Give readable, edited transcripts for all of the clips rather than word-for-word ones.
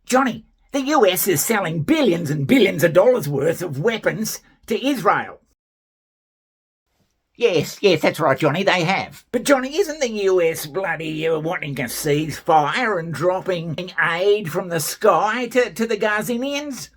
Johnny, the US is selling billions and billions of dollars worth of weapons to Israel. Yes, that's right, Johnny, they have. But, Johnny, isn't the US bloody wanting a ceasefire and dropping aid from the sky to the Gazanians?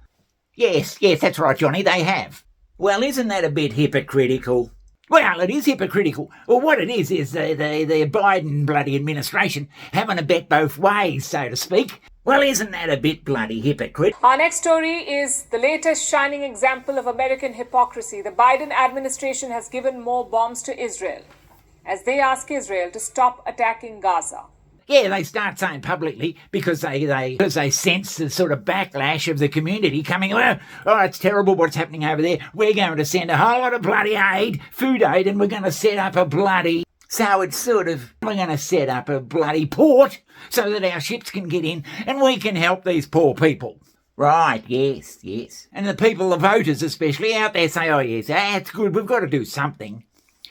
Yes, that's right, Johnny, they have. Well, isn't that a bit hypocritical? Well, it is hypocritical. Well, what it is the Biden bloody administration having a bet both ways, so to speak. Well, isn't that a bit bloody hypocritical? Our next story is the latest shining example of American hypocrisy. The Biden administration has given more bombs to Israel as they ask Israel to stop attacking Gaza. Yeah, they start saying publicly because they sense the sort of backlash of the community coming, oh, it's terrible what's happening over there. We're going to send a whole lot of bloody aid, food aid, and we're going to set up a bloody... So it's sort of, we're going to set up a bloody port so that our ships can get in and we can help these poor people. Right, yes. And the people, the voters especially, out there say, oh yes, that's good, we've got to do something.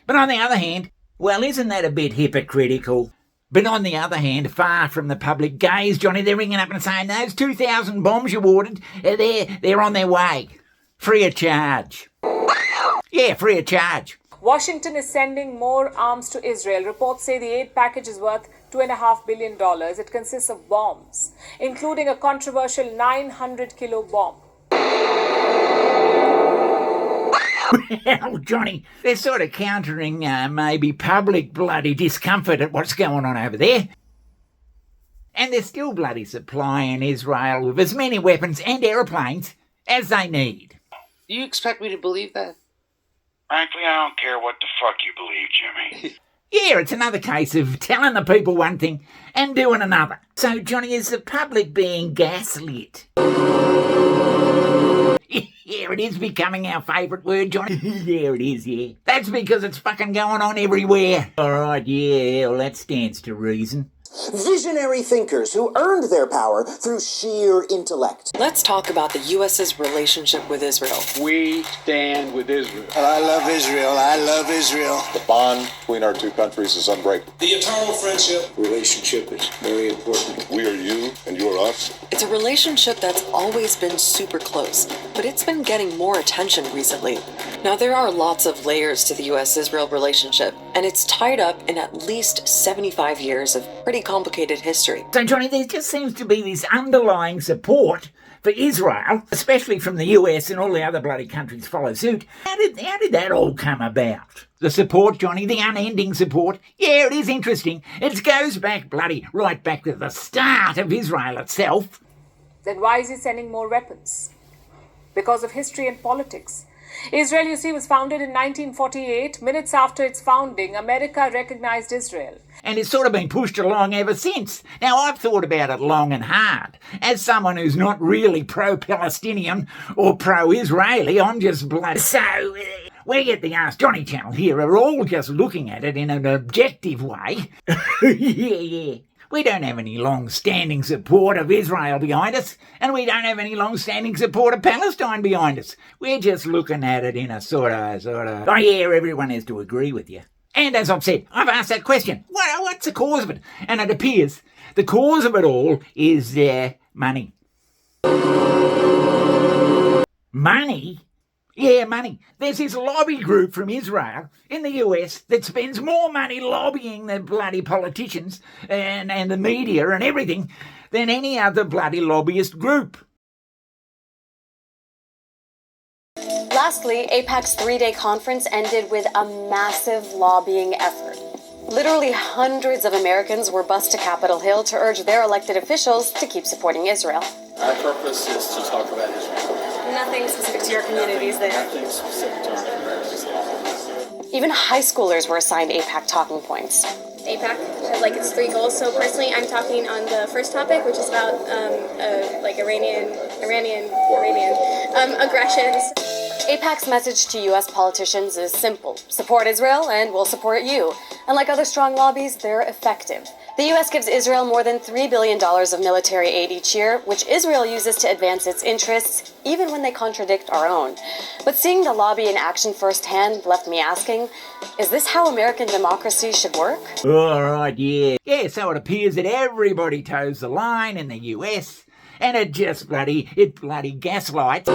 But on the other hand, well, isn't that a bit hypocritical? But on the other hand, far from the public gaze, Johnny, they're ringing up and saying, those 2,000 bombs you ordered, they're on their way. Free of charge. Yeah, free of charge. Washington is sending more arms to Israel. Reports say the aid package is worth $2.5 billion. It consists of bombs, including a controversial 900-kilo bomb. Well, Johnny, they're sort of countering maybe public bloody discomfort at what's going on over there. And they're still bloody supplying Israel with as many weapons and aeroplanes as they need. Do you expect me to believe that? Frankly, I don't care what the fuck you believe, Jimmy. Yeah, it's another case of telling the people one thing and doing another. So, Johnny, is the public being gaslit? Yeah, it is becoming our favourite word, Johnny. Yeah, it is, yeah. That's because it's fucking going on everywhere. All right, yeah, well, that stands to reason. Visionary thinkers who earned their power through sheer intellect. Let's talk about the U.S.'s relationship with Israel. We stand with Israel. I love Israel. I love Israel. The bond between our two countries is unbreakable. The eternal friendship relationship is very important. We are you and you are us. It's a relationship that's always been super close, but it's been getting more attention recently. Now, there are lots of layers to the U.S.-Israel relationship, and it's tied up in at least 75 years of pretty complicated history. So, Johnny, there just seems to be this underlying support for Israel, especially from the US, and all the other bloody countries follow suit. How did that all come about? The support, Johnny, the unending support. Yeah, it is interesting. It goes back right back to the start of Israel itself. Then why is he sending more weapons? Because of history and politics. Israel, you see, was founded in 1948. Minutes after its founding, America recognized Israel. And it's sort of been pushed along ever since. Now, I've thought about it long and hard. As someone who's not really pro-Palestinian or pro-Israeli, I'm just bloody... So, we at the Ask Johnny channel here are all just looking at it in an objective way. Yeah. We don't have any long-standing support of Israel behind us, and we don't have any long-standing support of Palestine behind us. We're just looking at it in a sort of, oh yeah, everyone has to agree with you. And as I've said, I've asked that question. What's the cause of it? And it appears the cause of it all is money. Money? Yeah, money. There's this lobby group from Israel in the US that spends more money lobbying the bloody politicians and the media and everything than any other bloody lobbyist group. Lastly, AIPAC's 3-day conference ended with a massive lobbying effort. Literally hundreds of Americans were bused to Capitol Hill to urge their elected officials to keep supporting Israel. Our purpose is to talk about Israel. Nothing specific to your communities there. Nothing specific to our communities. Even high schoolers were assigned AIPAC talking points. AIPAC has its 3 goals. So personally, I'm talking on the first topic, which is about Iranian aggressions. AIPAC's message to U.S. politicians is simple. Support Israel and we'll support you. And like other strong lobbies, they're effective. The U.S. gives Israel more than $3 billion of military aid each year, which Israel uses to advance its interests, even when they contradict our own. But seeing the lobby in action firsthand left me asking, is this how American democracy should work? All right, yeah. Yeah, so it appears that everybody toes the line in the US, And it bloody gaslights.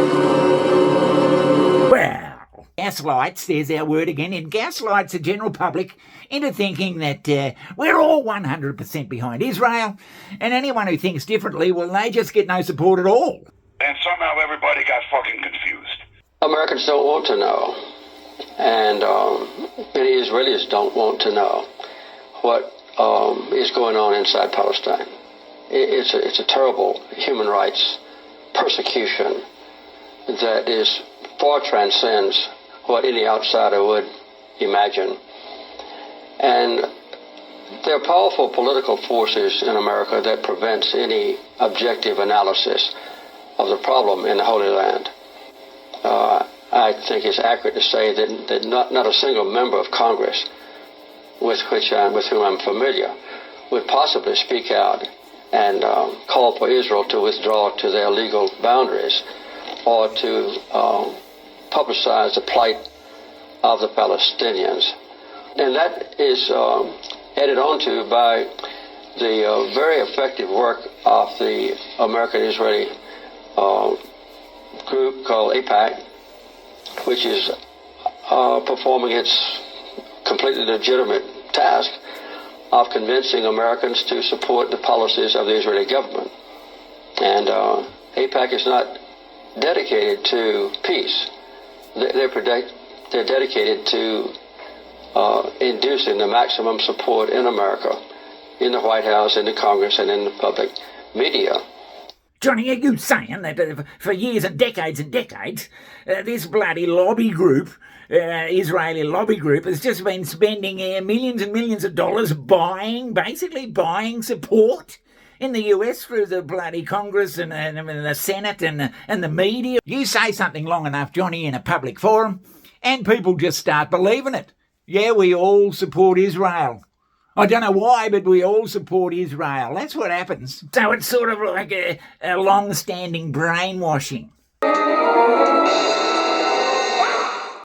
Well, gaslights, there's our word again, it gaslights the general public into thinking that we're all 100% behind Israel, and anyone who thinks differently, well, they just get no support at all. And somehow everybody got fucking confused. Americans don't want to know, and many Israelis don't want to know what is going on inside Palestine. It's a terrible human rights persecution that far transcends what any outsider would imagine. And there are powerful political forces in America that prevents any objective analysis of the problem in the Holy Land. I think it's accurate to say that not a single member of Congress with whom I'm familiar would possibly speak out and call for Israel to withdraw to their legal boundaries or to publicize the plight of the Palestinians. And that is added on to by the very effective work of the American-Israeli group called AIPAC, which is performing its completely legitimate task of convincing Americans to support the policies of the Israeli government. And AIPAC is not dedicated to peace. They're dedicated to inducing the maximum support in America, in the White House, in the Congress, and in the public media. Johnny, are you saying that for years and decades, this bloody lobby group, Israeli lobby group, has just been spending millions and millions of dollars basically buying support in the US through the bloody Congress and the Senate and the media? You say something long enough, Johnny, in a public forum, and people just start believing it. Yeah, we all support Israel. I don't know why, but we all support Israel. That's what happens. So it's sort of like a long-standing brainwashing.